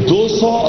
200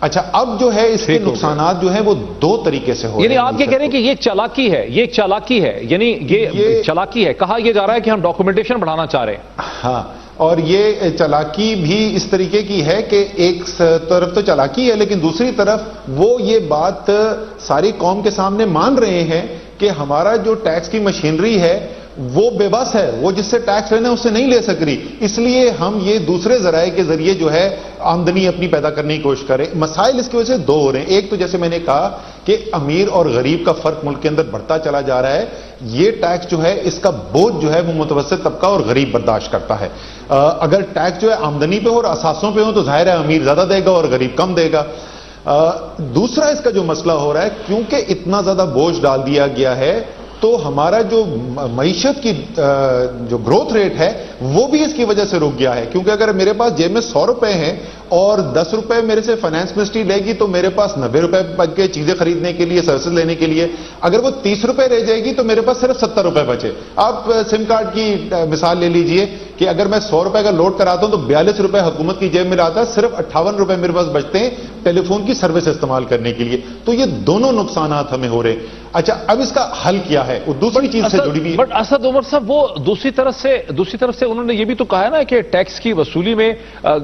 اچھا اب جو ہے اس کے نقصانات جو ہیں وہ دو طریقے سے ہو رہے ہیں. یعنی آپ یہ کہہ رہے ہیں کہ یہ چالاکی ہے، یہ چالاکی ہے، یعنی یہ چالاکی ہے. کہا یہ جا رہا ہے کہ ہم ڈاکومنٹیشن بڑھانا چاہ رہے ہیں. ہاں، اور یہ چالاکی بھی اس طریقے کی ہے کہ ایک طرف تو چالاکی ہے لیکن دوسری طرف وہ یہ بات ساری قوم کے سامنے مان رہے ہیں کہ ہمارا جو ٹیکس کی مشینری ہے وہ بے بس ہے، وہ جس سے ٹیکس لینا اس سے نہیں لے سک رہی، اس لیے ہم یہ دوسرے ذرائع کے ذریعے جو ہے آمدنی اپنی پیدا کرنے کی کوشش کریں. مسائل اس کی وجہ سے دو ہو رہے ہیں. ایک تو جیسے میں نے کہا کہ امیر اور غریب کا فرق ملک کے اندر بڑھتا چلا جا رہا ہے. یہ ٹیکس جو ہے اس کا بوجھ جو ہے وہ متوسط طبقہ اور غریب برداشت کرتا ہے. اگر ٹیکس جو ہے آمدنی پہ ہو اور اثاثوں پہ ہو تو ظاہر ہے امیر زیادہ دے گا اور غریب کم دے گا. دوسرا اس کا جو مسئلہ ہو رہا ہے کیونکہ اتنا زیادہ بوجھ ڈال دیا گیا ہے تو ہمارا جو معیشت کی جو گروتھ ریٹ ہے وہ بھی اس کی وجہ سے رک گیا ہے. کیونکہ اگر میرے پاس جیب میں 100 روپے ہیں اور 10 روپے میرے سے فائنانس منسٹری لے گی تو میرے پاس 90 روپے بچ گئے چیزیں خریدنے کے لیے، سروسز لینے کے لیے. اگر وہ 30 روپے رہ جائے گی تو میرے پاس صرف 70 روپے بچے. آپ سم کارڈ کی مثال لے لیجئے کہ اگر میں 100 روپے کا لوڈ کراتا ہوں تو 42 روپے حکومت کی جیب میں آتا ہے، صرف 58 روپے میرے پاس بچتے ہیں ٹیلی فون کی سروس استعمال کرنے کے لیے. تو یہ دونوں نقصانات ہمیں ہو رہے ہیں. اچھا اب اس کا حل کیا ہے؟ وہ دوسری چیز سے جڑی ہوئی. بٹ اسد عمر صاحب وہ دوسری طرف سے انہوں نے یہ بھی تو کہا ہے نا کہ ٹیکس کی وصولی میں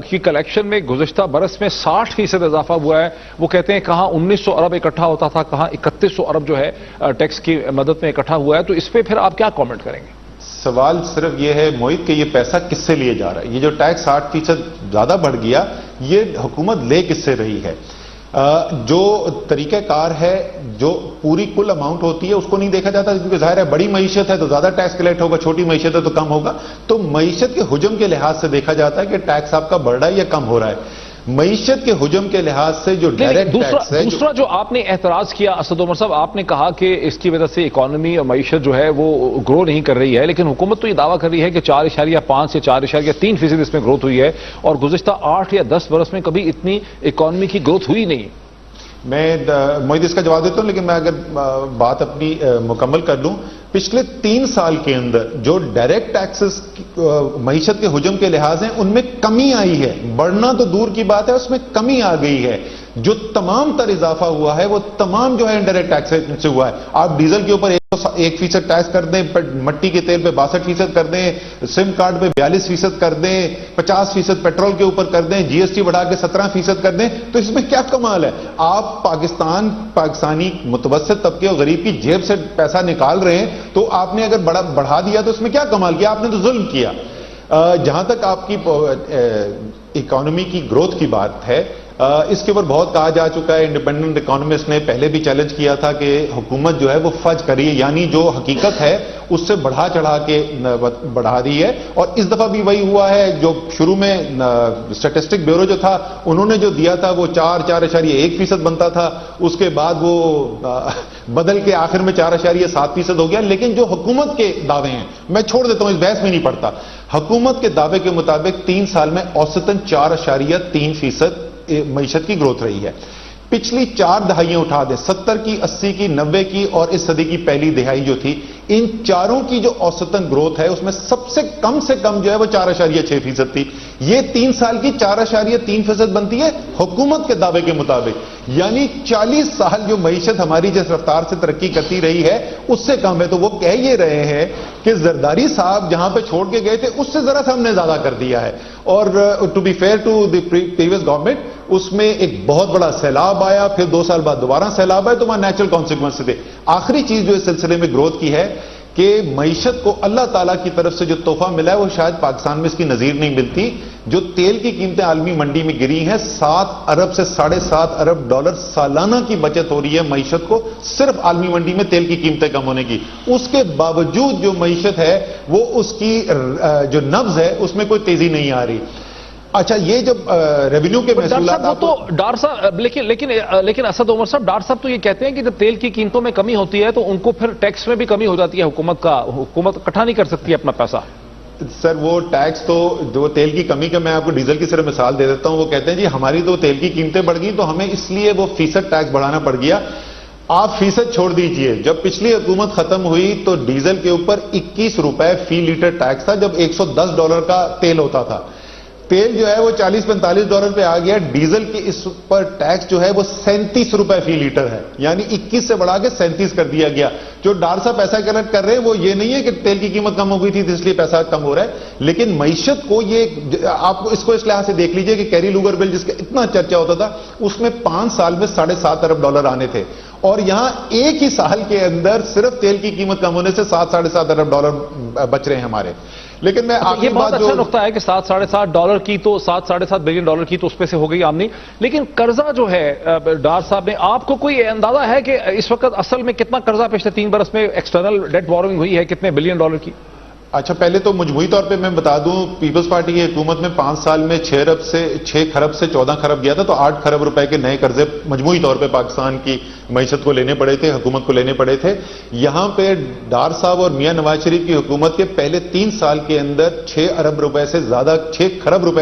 کی کلیکشن میں گزشتہ برس میں 60% اضافہ ہوا ہے. وہ کہتے ہیں کہاں 1900 ارب اکٹھا ہوتا تھا، کہاں 3100 ارب جو ہے ٹیکس کی مدد میں اکٹھا ہوا ہے. تو اس پہ پھر آپ کیا کامنٹ کریں گے؟ سوال صرف یہ ہے موہت کہ یہ پیسہ کس سے لیے جا رہا ہے. یہ جو ٹیکس 60% زیادہ بڑھ گیا یہ حکومت لے کس سے رہی ہے؟ جو طریقہ کار ہے جو پوری کل اماؤنٹ ہوتی ہے اس کو نہیں دیکھا جاتا کیونکہ ظاہر ہے بڑی معیشت ہے تو زیادہ ٹیکس کلیکٹ ہوگا، چھوٹی معیشت ہے تو کم ہوگا. تو معیشت کے حجم کے لحاظ سے دیکھا جاتا ہے کہ ٹیکس آپ کا بڑھ رہا ہے یا کم ہو رہا ہے. معیشت کے حجم کے لحاظ سے جو ڈائریکٹ ٹیکس ہے، دوسرا جو آپ نے اعتراض کیا اسد عمر صاحب، آپ نے کہا کہ اس کی وجہ سے اکانومی اور معیشت جو ہے وہ گرو نہیں کر رہی ہے، لیکن حکومت تو یہ دعویٰ کر رہی ہے کہ 4.5 یا 4.3% اس میں گروتھ ہوئی ہے اور گزشتہ 8 یا 10 برس میں کبھی اتنی اکانومی کی گروتھ ہوئی نہیں. میں موہت اس کا جواب دیتا ہوں لیکن میں اگر بات اپنی مکمل کر لوں، پچھلے 3 سال کے اندر جو ڈائریکٹ ٹیکسز معیشت کے حجم کے لحاظ ہیں ان میں کمی آئی ہے. بڑھنا تو دور کی بات ہے، اس میں کمی آ گئی ہے. جو تمام تر اضافہ ہوا ہے وہ تمام جو ہے انڈائریکٹ ٹیکس سے ہوا ہے. آپ ڈیزل کے اوپر 1% ٹیکس کر دیں، مٹی کے تیل پہ 62% کر دیں، سم کارڈ پہ 42% کر دیں، 50% پیٹرول کے اوپر کر دیں، جی ایس ٹی بڑھا کے 17% کر دیں، تو اس میں کیا کمال ہے؟ آپ پاکستانی متوسط طبقے اور غریب کی جیب سے پیسہ نکال رہے ہیں تو آپ نے اگر بڑھا دیا تو اس میں کیا کمال کیا؟ آپ نے تو ظلم کیا. جہاں تک آپ کی اکانومی کی گروتھ کی بات ہے، اس کے اوپر بہت کہا جا چکا ہے. انڈیپینڈنٹ اکانومسٹ نے پہلے بھی چیلنج کیا تھا کہ حکومت جو ہے وہ فج کری ہے، یعنی جو حقیقت ہے اس سے بڑھا چڑھا کے بڑھا دی ہے. اور اس دفعہ بھی وہی ہوا ہے. جو شروع میں اسٹیٹسٹک بیورو جو تھا انہوں نے جو دیا تھا وہ 4.1% بنتا تھا، اس کے بعد وہ بدل کے آخر میں 4.7% ہو گیا. لیکن جو حکومت کے دعوے ہیں، میں چھوڑ دیتا ہوں اس بحث میں نہیں پڑتا، حکومت کے دعوے کے مطابق 3 سال میں اوسطاً 4.3% معیشت کی گروتھ رہی ہے. پچھلی 4 دہائیاں اٹھا دیں، 70 کی، 80 کی، 90 کی اور اس صدی کی پہلی دہائی جو تھی، ان چاروں کی جو اوسطاً گروتھ ہے اس میں سب سے کم جو ہے وہ 4.6% تھی. یہ 3 سال کی 4.3% بنتی ہے حکومت کے دعوے کے مطابق. یعنی 40 سال جو معیشت ہماری جس رفتار سے ترقی کرتی رہی ہے اس سے کم ہے. تو وہ کہہ یہ رہے ہیں کہ زرداری صاحب جہاں پہ چھوڑ کے گئے تھے اس سے ذرا سا ہم نے زیادہ کر دیا ہے. اور to be fair to the previous government, اس میں ایک بہت بڑا سیلاب آیا، پھر 2 سال بعد دوبارہ سیلاب آیا، تو وہاں نیچرل کانسیکوینس تھے. آخری چیز جو اس سلسلے میں گروتھ کی ہے کہ معیشت کو اللہ تعالیٰ کی طرف سے جو تحفہ ملا ہے وہ شاید پاکستان میں اس کی نظیر نہیں ملتی. جو تیل کی قیمتیں عالمی منڈی میں گری ہیں، 7 ارب سے 7.5 ارب ڈالر سالانہ کی بچت ہو رہی ہے معیشت کو، صرف عالمی منڈی میں تیل کی قیمتیں کم ہونے کی. اس کے باوجود جو معیشت ہے وہ اس کی جو نبض ہے اس میں کوئی تیزی نہیں آ رہی. اچھا یہ جب ریونیو کے محصولات تو ڈار صاحب لیکن اسد عمر صاحب، ڈار صاحب تو یہ کہتے ہیں کہ جب تیل کی قیمتوں میں کمی ہوتی ہے تو ان کو پھر ٹیکس میں بھی کمی ہو جاتی ہے. حکومت اکٹھا نہیں کر سکتی اپنا پیسہ. سر وہ ٹیکس تو جو تیل کی کمی کا، میں آپ کو ڈیزل کی صرف مثال دے دیتا ہوں. وہ کہتے ہیں جی ہماری تو تیل کی قیمتیں بڑھ گئیں تو ہمیں اس لیے وہ فیصد ٹیکس بڑھانا پڑ گیا. آپ فیصد چھوڑ دیجئے، جب پچھلی حکومت ختم ہوئی تو ڈیزل کے اوپر 21 روپے فی لیٹر ٹیکس تھا جب $110 کا تیل ہوتا تھا. تیل جو ہے وہ $40-45 پہ آ گیا. ڈیزل کی اس پر ٹیکس جو ہے وہ $37 فی لیٹر ہے, یعنی 21 سے بڑھا کے 37 کر دیا گیا. جو ڈار صاحب پیسہ کلیکٹ کر رہے ہیں وہ یہ نہیں ہے کہ تیل کی قیمت کم ہو گئی تھی اس لیے پیسہ کم ہو رہا ہے, لیکن معیشت کو یہ آپ اس کو اس لحاظ سے دیکھ لیجئے کہ کیری لوگر بل جس کا اتنا چرچا ہوتا تھا اس میں 5 سال میں $7.5 ارب آنے تھے, اور یہاں ایک ہی سال کے اندر صرف تیل کی قیمت کم ہونے سے $7-7.5 ارب بچ رہے ہیں ہمارے. لیکن میں یہ بہت اچھا نقطہ ہے کہ $7-7.5 کی تو $7-7.5 بلین کی تو اس پہ سے ہو گئی آمدنی, لیکن قرضہ جو ہے ڈار صاحب نے, آپ کو کوئی اندازہ ہے کہ اس وقت اصل میں کتنا قرضہ پچھلے 3 برس میں ایکسٹرنل ڈیٹ بورونگ ہوئی ہے, کتنے بلین ڈالر کی؟ اچھا, پہلے تو مجموعی طور پہ میں بتا دوں, پیپلز پارٹی کی حکومت میں 5 سال میں 6 کھرب سے 14 کھرب گیا تھا, تو 8 کھرب روپے کے نئے قرضے مجموعی طور پہ پاکستان کی معیشت کو لینے پڑے تھے, حکومت کو لینے پڑے تھے. یہاں پہ ڈار صاحب اور میاں نواز شریف کی حکومت کے پہلے 3 سال کے اندر 6 کھرب روپے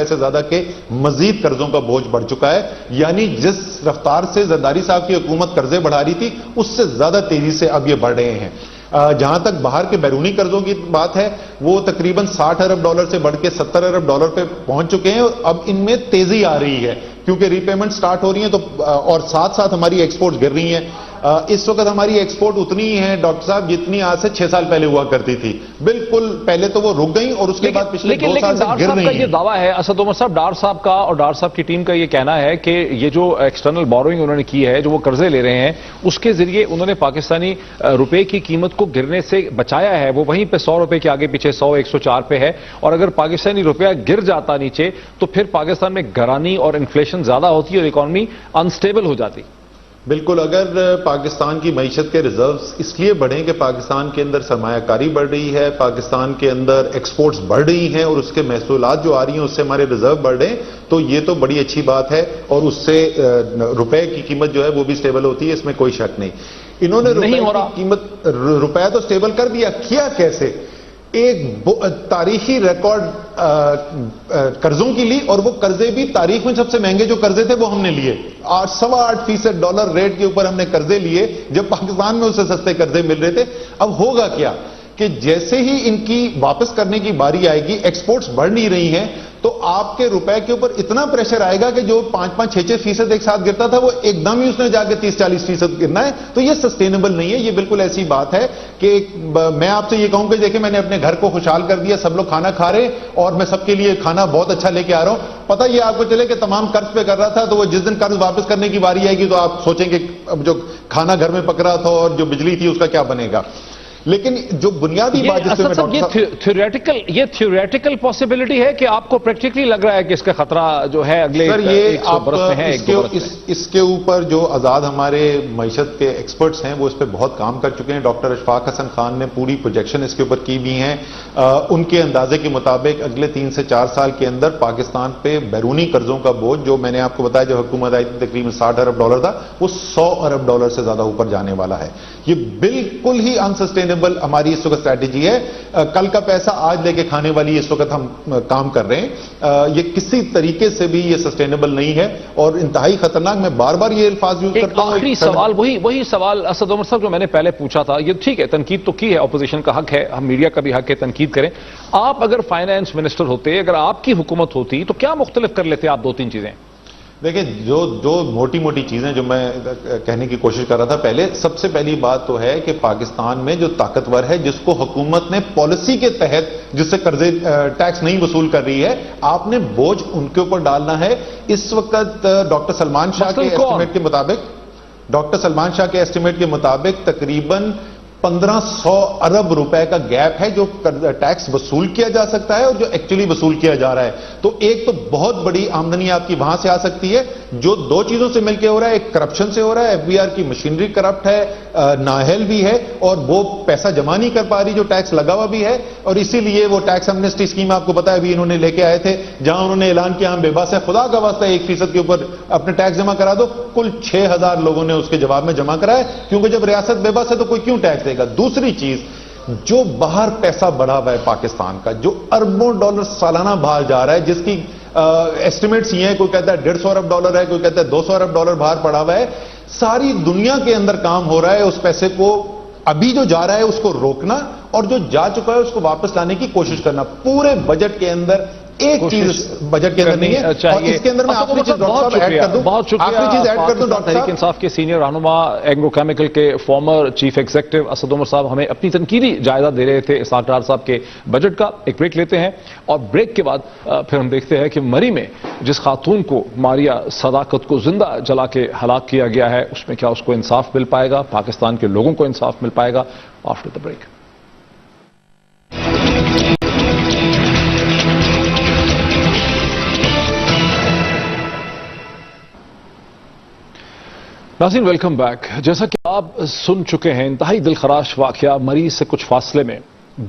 سے زیادہ کے مزید قرضوں کا بوجھ بڑھ چکا ہے, یعنی جس رفتار سے زرداری صاحب کی حکومت قرضے بڑھا رہی تھی اس سے زیادہ تیزی سے اب یہ بڑھ رہے ہیں. جہاں تک باہر کے بیرونی قرضوں کی بات ہے وہ تقریباً $60 ارب سے بڑھ کے $70 ارب پہ پہنچ چکے ہیں, اور اب ان میں تیزی آ رہی ہے کیونکہ ری پیمنٹ سٹارٹ ہو رہی ہیں, تو اور ساتھ ساتھ ہماری ایکسپورٹ گر رہی ہیں. اس وقت ہماری ایکسپورٹ اتنی ہی ہے ڈاکٹر صاحب جتنی آج سے 6 سال پہلے ہوا کرتی تھی. بالکل پہلے تو وہ رک گئیں اور اس کے بعد پچھلے 2 سال سے گر رہی ہیں. یہ دعویٰ ہے اسد عمر صاحب, ڈار صاحب کا اور ڈار صاحب کی ٹیم کا یہ کہنا ہے کہ یہ جو ایکسٹرنل بورونگ انہوں نے کی ہے, جو وہ قرضے لے رہے ہیں, اس کے ذریعے انہوں نے پاکستانی روپے کی قیمت کو گرنے سے بچایا ہے. وہ وہیں پہ $100 کے آگے پیچھے 100-104 پہ ہے, اور اگر پاکستانی روپیہ گر جاتا نیچے تو پھر پاکستان میں گرانی اور انفلیشن زیادہ ہوتی اور اکانومی انسٹیبل ہو جاتی. بالکل, اگر پاکستان کی معیشت کے ریزروز اس لیے بڑھیں کہ پاکستان کے اندر سرمایہ کاری بڑھ رہی ہے, پاکستان کے اندر ایکسپورٹس بڑھ رہی ہیں اور اس کے محصولات جو آ رہی ہیں اس سے ہمارے ریزرو بڑھ رہے ہیں, تو یہ تو بڑی اچھی بات ہے, اور اس سے روپے کی قیمت جو ہے وہ بھی سٹیبل ہوتی ہے, اس میں کوئی شک نہیں. انہوں نے روپے تو سٹیبل کر دیا, کیا کیسے؟ ایک تاریخی ریکارڈ قرضوں کی لی, اور وہ قرضے بھی تاریخ میں سب سے مہنگے جو قرضے تھے وہ ہم نے لیے. 8.25% ڈالر ریٹ کے اوپر ہم نے قرضے لیے, جب پاکستان میں اس سے سستے قرضے مل رہے تھے. اب ہوگا کیا کہ جیسے ہی ان کی واپس کرنے کی باری آئے گی, ایکسپورٹس بڑھ نہیں رہی ہیں, تو آپ کے روپے کے اوپر اتنا پریشر آئے گا کہ جو 5-6% ایک ساتھ گرتا تھا وہ ایک دم ہی اس نے جا کے 30-40% گرنا ہے. تو یہ سسٹینیبل نہیں ہے. یہ بالکل ایسی بات ہے کہ میں آپ سے یہ کہوں کہ دیکھیں میں نے اپنے گھر کو خوشحال کر دیا, سب لوگ کھانا کھا رہے اور میں سب کے لیے کھانا بہت اچھا لے کے آ رہا ہوں. پتہ یہ آپ کو چلے کہ تمام قرض پہ کر رہا تھا, تو وہ جس دن قرض واپس کرنے کی باری آئے گی تو آپ سوچیں کہ جو کھانا گھر میں پک رہا تھا اور جو بجلی تھی اس کا کیا بنے گا. لیکن جو بنیادی بات جس میں یہ تھیوریٹیکل پاسبلٹی ہے کہ آپ کو پریکٹیکلی لگ رہا ہے کہ اس کا خطرہ جو ہے اگلے برس میں ہے. اس کے اوپر جو آزاد ہمارے معیشت کے ایکسپرٹس ہیں وہ اس پہ بہت کام کر چکے ہیں. ڈاکٹر اشفاق حسن خان نے پوری پروجیکشن اس کے اوپر کی بھی ہیں. ان کے اندازے کے مطابق اگلے 3 سے 4 سال کے اندر پاکستان پہ بیرونی قرضوں کا بوجھ, جو میں نے آپ کو بتایا جو حکومت آئی تھی تقریباً $60 ارب تھا, وہ $100 ارب سے زیادہ اوپر جانے والا ہے. یہ بالکل ہی انسسٹینیبل ہماری اس وقت اسٹریٹجی ہے. کل کا پیسہ آج لے کے کھانے والی اس وقت ہم کام کر رہے ہیں. یہ کسی طریقے سے بھی یہ سسٹینیبل نہیں ہے اور انتہائی خطرناک. میں بار بار یہ الفاظ یوز کرتا ہوں. آخری سوال وہی سوال اسد عمر صاحب جو میں نے پہلے پوچھا تھا. یہ ٹھیک ہے, تنقید تو کی ہے, اپوزیشن کا حق ہے, ہم میڈیا کا بھی حق ہے تنقید کریں. آپ اگر فائنانس منسٹر ہوتے, اگر آپ کی حکومت ہوتی, تو کیا مختلف کر لیتے آپ 2-3 چیزیں؟ دیکھیں, جو موٹی چیزیں جو میں کہنے کی کوشش کر رہا تھا پہلے, سب سے پہلی بات تو ہے کہ پاکستان میں جو طاقتور ہے جس کو حکومت نے پالیسی کے تحت جس سے قرضے ٹیکس نہیں وصول کر رہی ہے, آپ نے بوجھ ان کے اوپر ڈالنا ہے. اس وقت ڈاکٹر سلمان شاہ کے ایسٹیمیٹ کے مطابق تقریباً 1500 ارب روپے کا گیپ ہے جو ٹیکس وصول کیا جا سکتا ہے اور جو ایکچولی وصول کیا جا رہا ہے. تو ایک تو بہت بڑی آمدنی آپ کی وہاں سے آ سکتی ہے, جو 2 چیزوں سے مل کے ہو رہا ہے. ایک کرپشن سے ہو رہا ہے, ایف بی آر کی مشینری کرپٹ ہے, نااہل بھی ہے, اور وہ پیسہ جمع نہیں کر پا رہی جو ٹیکس لگا ہوا بھی ہے. اور اسی لیے وہ ٹیکس ایمنسٹی اسکیم آپ کو پتا ہے ابھی انہوں نے لے کے آئے تھے, جہاں انہوں نے اعلان کیا ہم بے بس ہے, خدا کا واسطہ 1% کے اوپر اپنے ٹیکس جمع کرا دو. کل 6000 لوگوں نے اس کے جواب میں جمع کرایا, کیونکہ جب ریاست بے بس ہے تو کوئی کیوں ٹیکس دے گا. دوسری چیز, جو باہر پیسہ بڑھا ہوا ہے پاکستان کا, جو اربوں ڈالر سالانہ باہر جا رہا ہے, جس کی ایسٹیمیٹس یہ ہیں, کوئی کہتا ہے $150 ارب ہے, کوئی کہتا ہے $200 ارب باہر پڑا ہوا ہے. ساری دنیا کے اندر کام ہو رہا ہے اس پیسے کو ابھی جو جا رہا ہے اس کو روکنا, اور جو جا چکا ہے اس کو واپس لانے کی کوشش کرنا. پورے بجٹ کے اندر ایک چیز بجٹ کے اندر نہیں ہے. اور اس کے اندر میں آخری چیز ڈاکٹر صاحب ایڈ کر دوں, بہت شکریہ. آخری چیز ایڈ کر دوں ڈاکٹر تحریک صاحب. انصاف کے سینئر رہنما اینگرو کیمیکل کے farmer chief executive Asad Umar صاحب ہمیں اپنی تنقیدی جائزہ دے رہے تھے اسحاق ڈار صاحب کے بجٹ کا. ایک بریک لیتے ہیں اور بریک کے بعد پھر ہم دیکھتے ہیں کہ مری میں جس خاتون کو ماریا صداقت کو زندہ جلا کے ہلاک کیا گیا ہے اس میں کیا اس کو انصاف مل پائے گا, پاکستان کے لوگوں کو انصاف مل پائے گا. After the break. ناظرین ویلکم بیک. جیسا کہ آپ سن چکے ہیں انتہائی دلخراش واقعہ مری سے کچھ فاصلے میں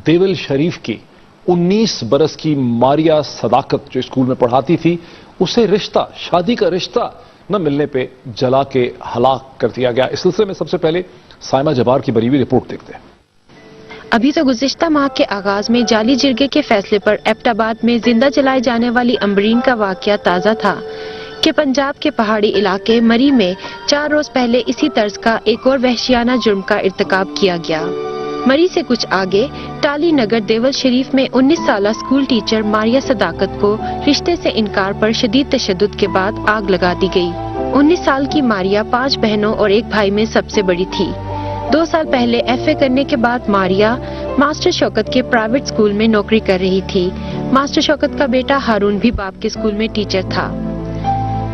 دیول شریف کی 19 برس کی ماریا صداقت جو اسکول میں پڑھاتی تھی اسے رشتہ, شادی کا رشتہ نہ ملنے پہ جلا کے ہلاک کر دیا گیا. اس سلسلے میں سب سے پہلے سائمہ جبار کی بری ہوئی رپورٹ دیکھتے ہیں. ابھی تو گزشتہ ماہ کے آغاز میں جعلی جرگے کے فیصلے پر ایبٹ آباد میں زندہ جلائے جانے والی امبرین کا واقعہ تازہ تھا کہ پنجاب کے پہاڑی علاقے مری میں 4 روز پہلے اسی طرز کا ایک اور وحشیانہ جرم کا ارتکاب کیا گیا. مری سے کچھ آگے ٹالی نگر دیول شریف میں 19 سالہ اسکول ٹیچر ماریا صداقت کو رشتے سے انکار پر شدید تشدد کے بعد آگ لگا دی گئی. 19 سال کی ماریا 5 بہنوں اور ایک بھائی میں سب سے بڑی تھی. 2 سال پہلے ایف اے کرنے کے بعد ماریا ماسٹر شوکت کے پرائیویٹ اسکول میں نوکری کر رہی تھی. ماسٹر شوکت کا بیٹا ہارون بھی باپ کے اسکول میں ٹیچر تھا.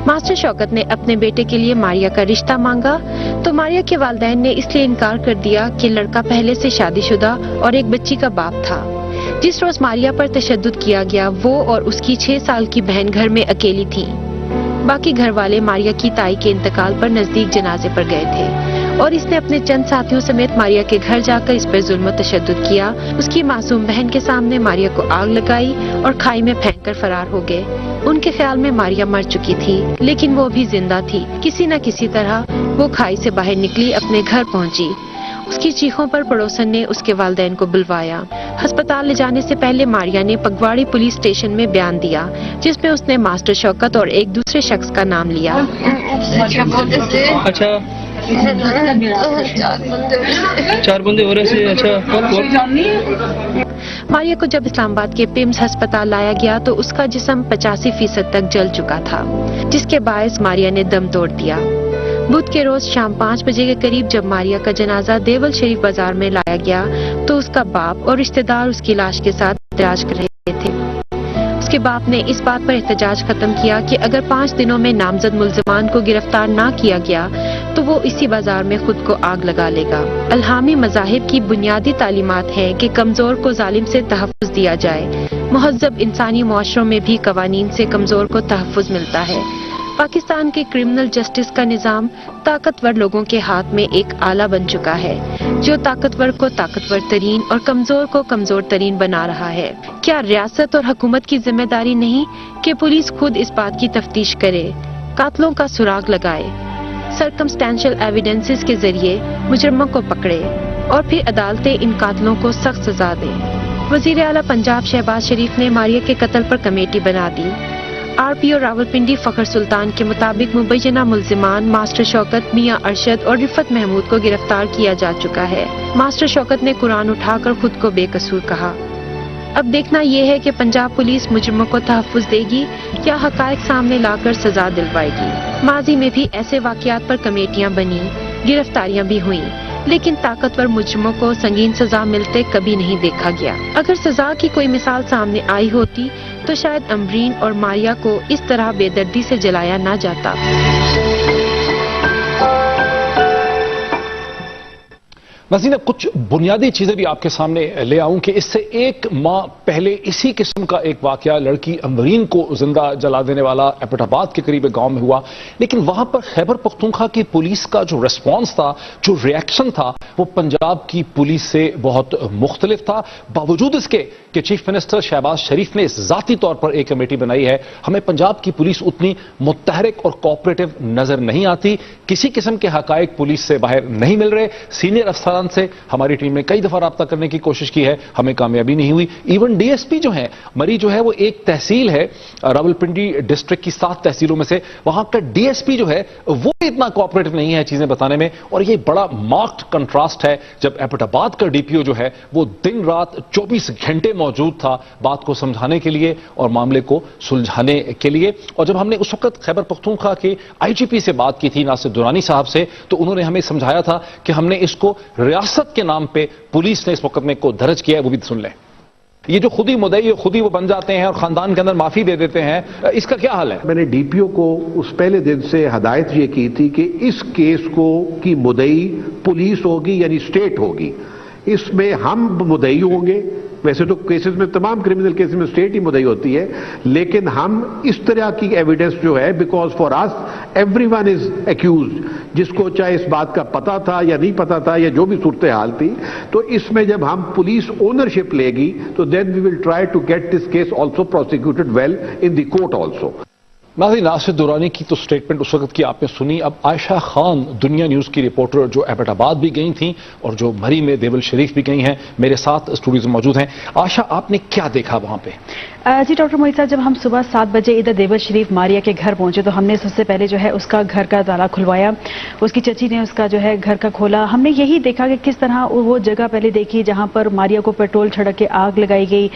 ماسٹر شوکت نے اپنے بیٹے کے لیے ماریا کا رشتہ مانگا تو ماریا کے والدین نے اس لیے انکار کر دیا کہ لڑکا پہلے سے شادی شدہ اور ایک بچی کا باپ تھا. جس روز ماریا پر تشدد کیا گیا وہ اور اس کی 6 سال کی بہن گھر میں اکیلی تھی. باقی گھر والے ماریا کی تائی کے انتقال پر نزدیک جنازے پر گئے تھے اور اس نے اپنے چند ساتھیوں سمیت ماریا کے گھر جا کر اس پر ظلم و تشدد کیا. اس کی معصوم بہن کے سامنے ماریا کو آگ لگائی اور کھائی میں پھینک کر فرار ہو گئے. ان کے خیال میں ماریا مر چکی تھی لیکن وہ بھی زندہ تھی. کسی نہ کسی طرح وہ کھائی سے باہر نکلی, اپنے گھر پہنچی. اس کی چیخوں پر پڑوسن نے اس کے والدین کو بلوایا. ہسپتال لے جانے سے پہلے ماریا نے پگواڑی پولیس اسٹیشن میں بیان دیا جس میں اس نے ماسٹر شوکت اور ایک دوسرے شخص کا نام لیا. اچھا 4 بندے ہو رہے تھے. اچھا ماریا کو جب اسلام آباد کے پیمز ہسپتال لایا گیا تو اس کا جسم 85% تک جل چکا تھا جس کے باعث ماریا نے دم توڑ دیا. بدھ کے روز شام 5 بجے کے قریب جب ماریا کا جنازہ دیول شریف بازار میں لایا گیا تو اس کا باپ اور رشتہ دار اس کی لاش کے ساتھ احتجاج کر رہے تھے. اس کے باپ نے اس بات پر احتجاج ختم کیا کہ اگر 5 دنوں میں نامزد ملزمان کو گرفتار نہ کیا گیا تو وہ اسی بازار میں خود کو آگ لگا لے گا. الہامی مذاہب کی بنیادی تعلیمات ہیں کہ کمزور کو ظالم سے تحفظ دیا جائے. مہذب انسانی معاشروں میں بھی قوانین سے کمزور کو تحفظ ملتا ہے. پاکستان کے کرمنل جسٹس کا نظام طاقتور لوگوں کے ہاتھ میں ایک آلہ بن چکا ہے جو طاقتور کو طاقتور ترین اور کمزور کو کمزور ترین بنا رہا ہے. کیا ریاست اور حکومت کی ذمہ داری نہیں کہ پولیس خود اس بات کی تفتیش کرے, قاتلوں کا سراغ لگائے, سرکمسٹینشل ایویڈنسز کے ذریعے مجرموں کو پکڑے اور پھر عدالتیں ان قاتلوں کو سخت سزا دیں. وزیر اعلیٰ پنجاب شہباز شریف نے ماریا کے قتل پر کمیٹی بنا دی. آر پی او راولپنڈی فخر سلطان کے مطابق مبینہ ملزمان ماسٹر شوکت, میاں ارشد اور رفت محمود کو گرفتار کیا جا چکا ہے. ماسٹر شوکت نے قرآن اٹھا کر خود کو بے قصور کہا. اب دیکھنا یہ ہے کہ پنجاب پولیس مجرموں کو تحفظ دے گی یا حقائق سامنے لا کر سزا دلوائے گی. ماضی میں بھی ایسے واقعات پر کمیٹیاں بنی, گرفتاریاں بھی ہوئیں لیکن طاقتور مجرموں کو سنگین سزا ملتے کبھی نہیں دیکھا گیا. اگر سزا کی کوئی مثال سامنے آئی ہوتی تو شاید امبرین اور ماریا کو اس طرح بے دردی سے جلایا نہ جاتا. ناظرین اب کچھ بنیادی چیزیں بھی آپ کے سامنے لے آؤں کہ اس سے 1 ماہ پہلے اسی قسم کا ایک واقعہ لڑکی امبرین کو زندہ جلا دینے والا ایبٹ آباد کے قریب ایک گاؤں میں ہوا, لیکن وہاں پر خیبر پختونخوا کی پولیس کا جو ریسپانس تھا, جو ریاکشن تھا, وہ پنجاب کی پولیس سے بہت مختلف تھا. باوجود اس کے کہ چیف منسٹر شہباز شریف نے ذاتی طور پر ایک کمیٹی بنائی ہے, ہمیں پنجاب کی پولیس اتنی متحرک اور کوآپریٹو نظر نہیں آتی. کسی قسم کے حقائق پولیس سے باہر نہیں مل رہے. سینئر افسران داران سے ہماری ٹیم نے کئی دفعہ رابطہ کرنے کی کوشش کی ہے, ہمیں کامیابی نہیں ہوئی. ایون ڈی ایس پی جو ہیں, مری جو ہے وہ ایک تحصیل ہے راولپنڈی ڈسٹرکٹ کی 7 تحصیلوں میں سے, وہاں کا ڈی ایس پی جو ہے وہ اتنا کوآپریٹو نہیں ہے چیزیں بتانے میں. اور یہ بڑا مارکڈ کنٹراسٹ ہے جب ایبٹ آباد کا ڈی پی او جو ہے وہ دن رات 24 گھنٹے موجود تھا بات کو سمجھانے کے لیے اور معاملے کو سلجھانے کے لیے. اور جب ہم نے اس وقت خیبر پختونخوا کے آئی جی پی سے بات کی تھی ناصر درانی صاحب سے, تو انہوں نے ہمیں سمجھایا تھا کہ ہم نے اس کو ریاست کے نام پہ پولیس نے اس مقدمے کو درج کیا ہے. وہ بھی سن لیں. یہ جو خود ہی مدعی خود ہی وہ بن جاتے ہیں اور خاندان کے اندر معافی دے دیتے ہیں, اس کا کیا حال ہے؟ میں نے ڈی پی او کو اس پہلے دن سے ہدایت یہ کی تھی کہ اس کیس کو کی مدعی پولیس ہوگی یعنی اسٹیٹ ہوگی. اس میں ہم مدعی ہوں گے. ویسے تو کیسز میں تمام کرمنل کیسز میں اسٹیٹ ہی مدعی ہوتی ہے, لیکن ہم اس طرح کی ایویڈنس جو ہے, because for us everyone is accused, جس کو چاہے اس بات کا پتا تھا یا نہیں پتا تھا یا جو بھی صورتحال تھی, تو اس میں جب ہم پولیس اونرشپ لے گی تو then we will try to get this case also prosecuted well in the court also. ناظرین, ناصر درانی کی تو سٹیٹمنٹ اس وقت کی آپ نے سنی. اب عائشہ خان دنیا نیوز کی رپورٹر جو ایبٹ آباد بھی گئی تھیں اور جو مری میں دیول شریف بھی گئی ہیں, میرے ساتھ اسٹوڈیوز میں موجود ہیں. عائشہ, آپ نے کیا دیکھا وہاں پہ؟ جی ڈاکٹر موحد صاحب, جب ہم صبح 7 بجے ادھر دیول شریف ماریہ کے گھر پہنچے تو ہم نے سب سے پہلے جو ہے اس کا گھر کا تالا کھلوایا. اس کی چچی نے اس کا جو ہے گھر کا کھولا. ہم نے یہی دیکھا کہ کس طرح وہ جگہ پہلے دیکھی جہاں پر ماریہ کو پیٹرول چھڑک کے آگ لگائی گئی.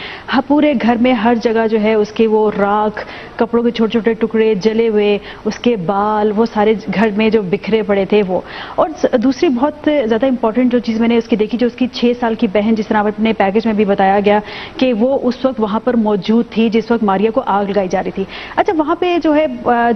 پورے گھر میں ہر جگہ جو ہے اس کے وہ راکھ, کپڑوں کے چھوٹے چھوٹے ٹکڑے جلے ہوئے, اس کے بال, وہ سارے گھر میں جو بکھرے پڑے تھے وہ. اور دوسری بہت زیادہ امپورٹنٹ جو چیز میں نے اس کی دیکھی, جو اس کی 6 سال کی بہن, جس طرح اپنے پیکج میں بھی بتایا گیا کہ وہ اس وقت وہاں پر موجود تھی جس وقت ماریہ کو آگ لگائی جا رہی تھی. اچھا, وہاں پہ جو ہے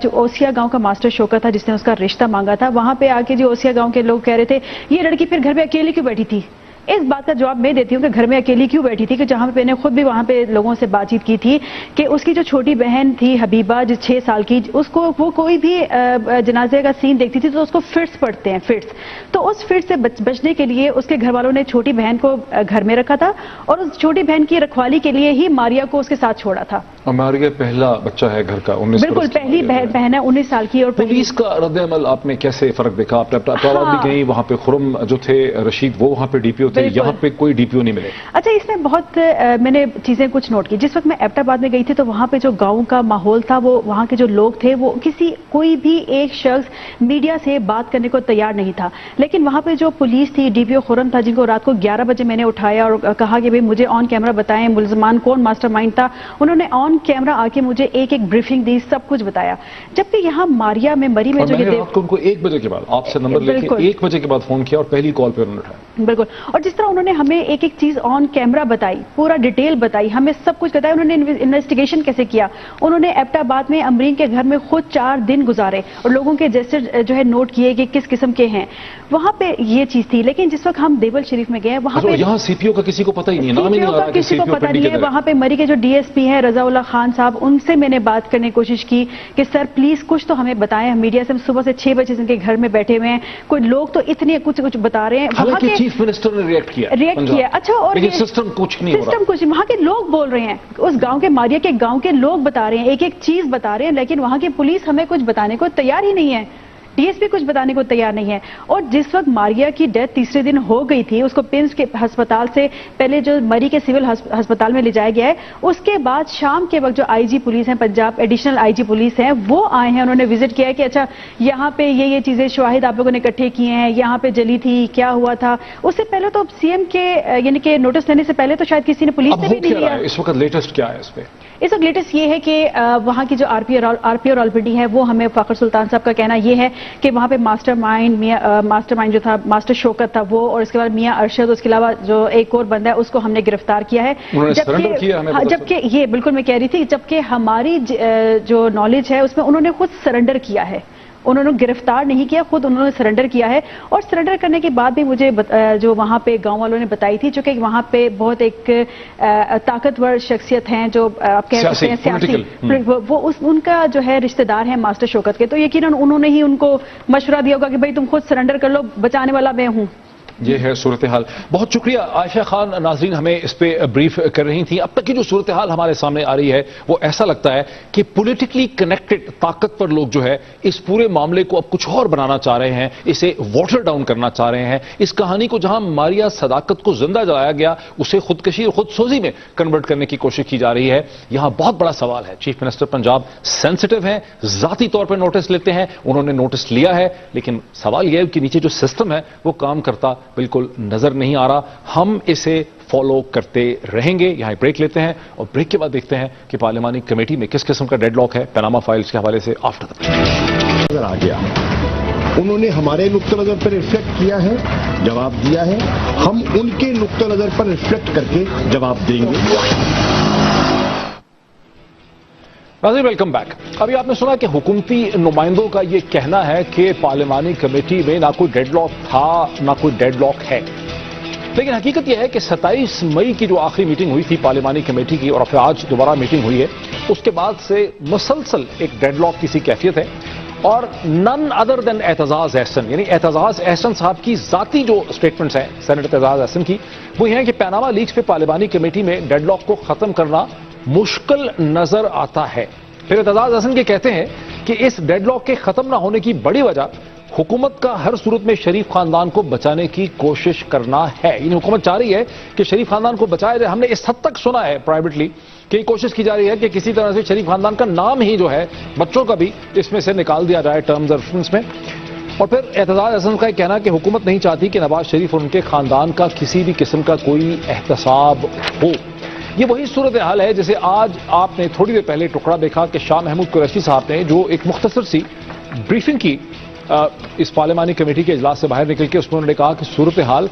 جو اوسیا گاؤں کا ماسٹر شوکت تھا جس نے اس کا رشتہ مانگا تھا, وہاں پہ آ کے جو اوسیا گاؤں کے لوگ کہہ رہے تھے یہ لڑکی پھر گھر میں اکیلی کیوں بیٹھی تھی. اس بات کا جواب میں دیتی ہوں کہ گھر میں اکیلی کیوں بیٹھی تھی, کہ جہاں پہ میں نے خود بھی وہاں پہ لوگوں سے بات چیت کی تھی کہ اس کی جو چھوٹی بہن تھی حبیبہ, جو 6 سال کی, اس کو وہ کوئی بھی جنازے کا سین دیکھتی تھی تو اس کو فٹس پڑتے ہیں, فٹس. تو اس فٹ سے بچنے کے لیے اس کے گھر والوں نے چھوٹی بہن کو گھر میں رکھا تھا اور اس چھوٹی بہن کی رکھوالی کے لیے ہی ماریہ کو اس کے ساتھ چھوڑا تھا. ماریہ پہلا بچہ ہے گھر کا, 19 بالکل پہلی بہن ہے, 19 سال کی. اور پولیس کا رد عمل آپ نے کیسے فرق دیکھا؟ آپ بھی گئی وہاں پہ, خرم جو تھے رشید وہ وہاں پہ ڈی پی او تھے, یہاں پہ کوئی ڈی پی او نہیں ملے. اچھا, اس میں بہت میں نے چیزیں کچھ نوٹ کی. جس وقت میں ایبٹ آباد میں گئی تھی تو وہاں پہ جو گاؤں کا ماحول تھا, وہ وہاں کے جو لوگ تھے وہ کوئی بھی ایک شخص میڈیا سے بات کرنے کو تیار نہیں تھا. لیکن وہاں پہ جو پولیس تھی, ڈی پی او خرم تھا, جن کو رات کو 11 بجے میں نے اٹھایا اور کہا کہ بھئی مجھے آن کیمرہ بتائیں ملزمان کون ماسٹر مائنڈ تھا. انہوں نے آن کیمرہ آ کے مجھے ایک بریفنگ دی, سب کچھ بتایا. جبکہ یہاں ماریہ میں, مری میں جو یہ ان کو 1 بجے کے بعد آپ سے نمبر لے کے 1 بجے کے بعد فون کیا اور پہلی کال پہ انہوں نے اٹھایا. بالکل. اور جس طرح انہوں نے ہمیں ایک چیز آن کیمرہ بتائی, پورا ڈیٹیل بتائی, ہمیں سب کچھ بتایا. انہوں نے انویسٹیگیشن کیسے کیا, انہوں نے ایبٹ آباد میں امرین کے گھر میں خود 4 دن گزارے اور لوگوں کے جیسے جو ہے نوٹ کیے کہ کس قسم کے ہیں. وہاں پہ یہ چیز تھی. لیکن جس وقت ہم دیول شریف میں گئے, وہاں پہ یہاں سی پی او کا کسی کو پتہ ہی نہیں, نام ہی نہیں آ رہا, کسی کو پتہ نہیں ہے. وہاں پہ مری کے جو ڈی ایس پی ہیں رضا اللہ خان صاحب, ان سے میں نے بات کرنے کی کوشش کی کہ سر پلیز کچھ تو ہمیں بتائیں. میڈیا سے صبح سے 6 بجے ان کے گھر میں بیٹھے ہوئے ہیں, کوئی لوگ تو اتنے کچھ بتا رہے ہیں. وہاں کے چیف منسٹر نے ریئیکٹ کیا. اچھا, اور سسٹم کچھ نہیں ہو رہا. وہاں کے لوگ بول رہے ہیں, اس گاؤں کے ماریہ کے گاؤں کے لوگ بتا رہے ہیں, ایک چیز بتا رہے ہیں, لیکن وہاں کی پولیس ہمیں کچھ بتانے کو تیار ہی نہیں ہے. ڈی ایس پی کچھ بتانے کو تیار نہیں ہے. اور جس وقت ماریہ کی ڈیتھ تیسرے دن ہو گئی تھی, اس کو پمس کے ہسپتال سے پہلے جو مری کے سول ہسپتال میں لے جایا گیا ہے, اس کے بعد شام کے وقت جو آئی جی پولیس ہیں, Punjab additional I G police ہیں, وہ آئے ہیں. انہوں نے وزٹ کیا ہے کہ اچھا یہاں پہ یہ چیزیں شواہد آپ لوگوں نے اکٹھے کیے ہیں, یہاں پہ جلی تھی, کیا ہوا تھا. اس سے پہلے تو سی ایم کے یعنی کہ نوٹس لینے سے پہلے تو شاید کسی نے پولیس سے بھی نہیں لیا. اس وقت لیٹسٹ کیا ہے اس پہ؟ اس وقت لیٹسٹ یہ ہے کہ وہاں کی جو آر پی او راولپنڈی ہے, وہ ہمیں فاخر سلطان صاحب کا کہنا یہ ہے کہ وہاں پہ ماسٹر مائنڈ جو تھا, ماسٹر شوکت تھا وہ, اور اس کے بعد میاں ارشد, اس کے علاوہ جو ایک اور بندہ ہے اس کو ہم نے گرفتار کیا ہے. جبکہ یہ بالکل میں کہہ رہی تھی, جبکہ ہماری جو نالج ہے اس میں انہوں نے خود سرنڈر کیا ہے. انہوں نے گرفتار نہیں کیا, خود انہوں نے سرنڈر کیا ہے. اور سرنڈر کرنے کے بعد بھی مجھے جو وہاں پہ گاؤں والوں نے بتائی تھی, چونکہ وہاں پہ بہت ایک طاقتور شخصیت ہیں جو آپ کہہ سکتے ہیں سیاسی, وہ ان کا جو ہے رشتہ دار ہیں ماسٹر شوکت کے, تو یقیناً انہوں نے ہی ان کو مشورہ دیا ہوگا کہ بھائی تم خود سرنڈر کر لو, بچانے والا میں ہوں. یہ ہے صورتحال. بہت شکریہ عائشہ خان. ناظرین ہمیں اس پہ بریف کر رہی تھیں. اب تک کی جو صورتحال ہمارے سامنے آ رہی ہے وہ ایسا لگتا ہے کہ پولیٹیکلی کنیکٹڈ طاقتور لوگ جو ہے اس پورے معاملے کو اب کچھ اور بنانا چاہ رہے ہیں, اسے واٹر ڈاؤن کرنا چاہ رہے ہیں. اس کہانی کو جہاں ماریہ صداقت کو زندہ جلایا گیا اسے خودکشی اور خود سوزی میں کنورٹ کرنے کی کوشش کی جا رہی ہے. یہاں بہت بڑا سوال ہے. چیف منسٹر پنجاب سینسٹیو ہیں, ذاتی طور پر نوٹس لیتے ہیں, انہوں نے نوٹس لیا ہے, لیکن سوال یہ ہے کہ نیچے جو سسٹم ہے وہ کام کرتا بالکل نظر نہیں آ رہا. ہم اسے فالو کرتے رہیں گے. یہاں بریک لیتے ہیں اور بریک کے بعد دیکھتے ہیں کہ پارلیمانی کمیٹی میں کس قسم کا ڈیڈ لاک ہے پیناما فائلز کے حوالے سے. آفٹر نظر آ گیا, انہوں نے ہمارے نقطہ نظر پر ریفلیکٹ کیا ہے, جواب دیا ہے, ہم ان کے نقطہ نظر پر ریفلیکٹ کر کے جواب دیں گے. ناظرین ویلکم بیک. ابھی آپ نے سنا کہ حکومتی نمائندوں کا یہ کہنا ہے کہ پارلیمانی کمیٹی میں نہ کوئی ڈیڈ لاک تھا نہ کوئی ڈیڈ لاک ہے, لیکن حقیقت یہ ہے کہ 27 مئی کی جو آخری میٹنگ ہوئی تھی پارلیمانی کمیٹی کی اور پھر آج دوبارہ میٹنگ ہوئی ہے, اس کے بعد سے مسلسل ایک ڈیڈ لاک کی سی کیفیت ہے. اور نن ادر دین اعتزاز احسن, یعنی اعتزاز احسن صاحب کی ذاتی جو سٹیٹمنٹس ہیں سینیٹر اعتزاز احسن کی, وہ یہ ہیں کہ پیناما لیکس پہ پارلیمانی کمیٹی میں ڈیڈ لاک کو ختم کرنا مشکل نظر آتا ہے. پھر اعتزاز احسن کے کہتے ہیں کہ اس ڈیڈ لاک کے ختم نہ ہونے کی بڑی وجہ حکومت کا ہر صورت میں شریف خاندان کو بچانے کی کوشش کرنا ہے. یعنی حکومت چاہ رہی ہے کہ شریف خاندان کو بچایا جائے. ہم نے اس حد تک سنا ہے پرائیویٹلی کہ یہ کوشش کی جا رہی ہے کہ کسی طرح سے شریف خاندان کا نام ہی جو ہے بچوں کا بھی اس میں سے نکال دیا جائے ٹرمز اور ریفرنس میں. اور پھر اعتزاز احسن کا یہ کہنا کہ حکومت نہیں چاہتی کہ نواز شریف اور ان کے خاندان کا کسی بھی قسم کا کوئی احتساب ہو. یہ وہی صورتحال ہے جیسے آج آپ نے تھوڑی دیر پہلے ٹکڑا دیکھا کہ شاہ محمود قریشی صاحب نے جو ایک مختصر سی بریفنگ کی اس پارلیمانی کمیٹی کے اجلاس سے باہر نکل کے, اس میں انہوں نے کہا کہ صورتحال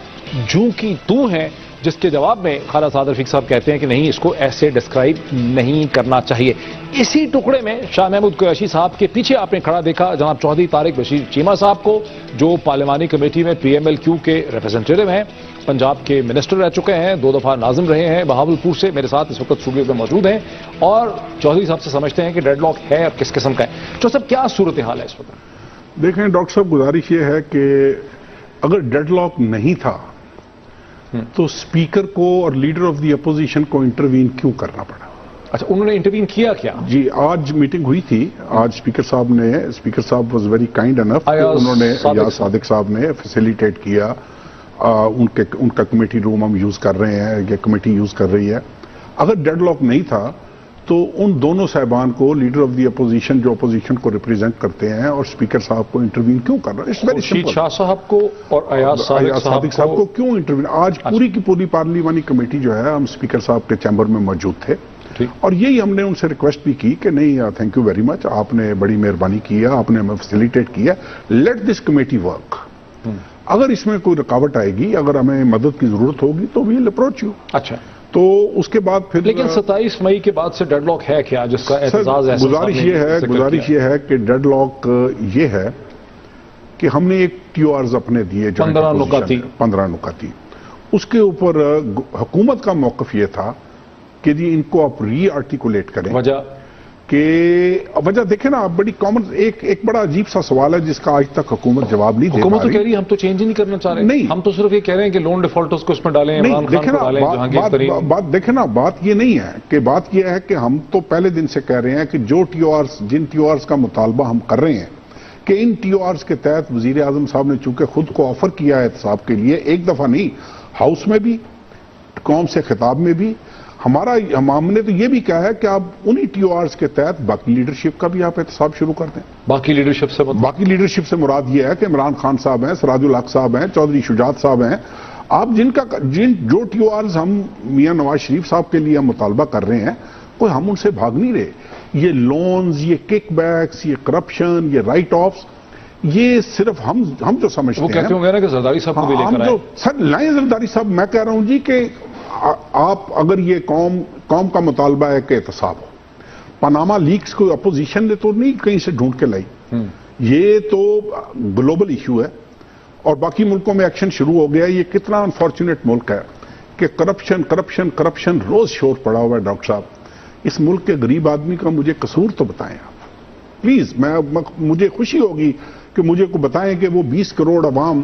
جوں کی توں ہے, جس کے جواب میں خالد سعد رفیق صاحب کہتے ہیں کہ نہیں, اس کو ایسے ڈسکرائب نہیں کرنا چاہیے. اسی ٹکڑے میں شاہ محمود قریشی صاحب کے پیچھے آپ نے کھڑا دیکھا جناب چودھری طارق بشیر چیمہ صاحب کو, جو پارلیمانی کمیٹی میں پی ایم ایل کیو کے ریپرزینٹیٹو ہیں, پنجاب کے منسٹر رہ چکے ہیں, 2 دفعہ ناظم رہے ہیں بہاولپور سے, میرے ساتھ اس وقت اسٹوڈیو میں موجود ہیں اور چودھری صاحب سے سمجھتے ہیں کہ ڈیڈ لاک ہے اور کس قسم کا ہے. جو سب کیا صورتحال ہے اس وقت؟ دیکھیں ڈاکٹر صاحب, گزارش یہ ہے کہ اگر ڈیڈ لاک نہیں تھا تو اسپیکر کو اور لیڈر آف دی اپوزیشن کو انٹروین کیوں کرنا پڑا؟ اچھا, انہوں نے انٹروین کیا کیا؟ جی, آج میٹنگ ہوئی تھی. آج اسپیکر صاحب واز ویری کائنڈ انف, انہوں نے ایاز صادق صاحب نے فیسیلیٹیٹ کیا. ان کا کمیٹی روم ہم یوز کر رہے ہیں, یہ کمیٹی یوز کر رہی ہے. اگر ڈیڈ لاک نہیں تھا تو ان دونوں صاحبان کو, لیڈر آف دی اپوزیشن جو اپوزیشن کو ریپرزینٹ کرتے ہیں, اور اسپیکر صاحب کو انٹروین کیوں کر رہا ہے؟ خورشید شاہ صاحب کو اور ایاز صادق صاحب کو کیوں انٹروین؟ آج پوری کی پوری پارلیمانی کمیٹی جو ہے, ہم اسپیکر صاحب کے چیمبر میں موجود تھے اور یہی ہم نے ان سے ریکویسٹ بھی کی کہ نہیں, تھینک یو ویری مچ, آپ نے بڑی مہربانی کیا, آپ نے ہمیں فیسیلیٹیٹ کیا, لیٹ دس کمیٹی ورک. اگر اس میں کوئی رکاوٹ آئے گی, اگر ہمیں مدد کی ضرورت ہوگی تو ویل اپروچ یو. اچھا, تو اس کے بعد پھر لیکن 27 مئی کے بعد سے ڈیڈ لاک ہے کیا جس کا اعتزاز ہے؟ گزارش یہ ہے کہ ڈیڈ لاک یہ ہے کہ ہم نے ایک ٹی آرز اپنے دیے 15 نکاتی. اس کے اوپر حکومت کا موقف یہ تھا کہ جی ان کو آپ ری آرٹیکولیٹ کریں. وجہ دیکھیں نا, آپ بڑی کامن ایک بڑا عجیب سا سوال ہے جس کا آج تک حکومت جواب نہیں دے پا رہی. حکومت تو کہہ رہی ہے ہم تو چینج ہی نہیں کرنا چاہ رہے. نہیں, ہم تو صرف یہ کہہ رہے ہیں کہ لون ڈیفالٹرز کو اس میں ڈالیں, عمران خان کو ڈالیں, جہانگیر ترین. دیکھیں نا, بات یہ نہیں ہے کہ, بات یہ ہے کہ ہم تو پہلے دن سے کہہ رہے ہیں کہ جن ٹی آرز کا مطالبہ ہم کر رہے ہیں کہ ان ٹی آرز کے تحت وزیر اعظم صاحب نے چونکہ خود کو آفر کیا ہے احتساب کے لیے, ایک دفعہ نہیں, ہاؤس میں بھی, قوم سے خطاب میں بھی, ہم نے تو یہ بھی کہا ہے کہ آپ انہی ٹی او آرز کے تحت باقی لیڈرشپ کا بھی آپ احتساب شروع کر دیں. باقی لیڈرشپ سے مراد یہ ہے کہ عمران خان صاحب ہیں, سراج الحق صاحب ہیں, چودھری شجاعت صاحب ہیں. آپ جو ٹی او آرز ہم میاں نواز شریف صاحب کے لیے مطالبہ کر رہے ہیں, کوئی ہم ان سے بھاگ نہیں رہے. یہ لونز, یہ کک بیکس, یہ کرپشن, یہ رائٹ آفس, یہ صرف ہم جو سمجھتے ہیں. وہ کہتے ہوں گے نا کہ زرداری صاحب کو بھی لے کر آئے. سر لائیں زرداری صاحب, میں کہہ رہا ہوں جی کہ آپ اگر یہ قوم کا مطالبہ ہے کہ احتساب ہو, پاناما لیکس کو اپوزیشن نے تو نہیں کہیں سے ڈھونڈ کے لائی, یہ تو گلوبل ایشو ہے اور باقی ملکوں میں ایکشن شروع ہو گیا. یہ کتنا انفارچونیٹ ملک ہے کہ کرپشن روز شور پڑا ہوا ہے. ڈاکٹر صاحب, اس ملک کے غریب آدمی کا مجھے قصور تو بتائیں آپ پلیز. مجھے خوشی ہوگی کہ مجھے کو بتائیں کہ وہ 20 کروڑ عوام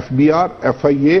FBR, FIA,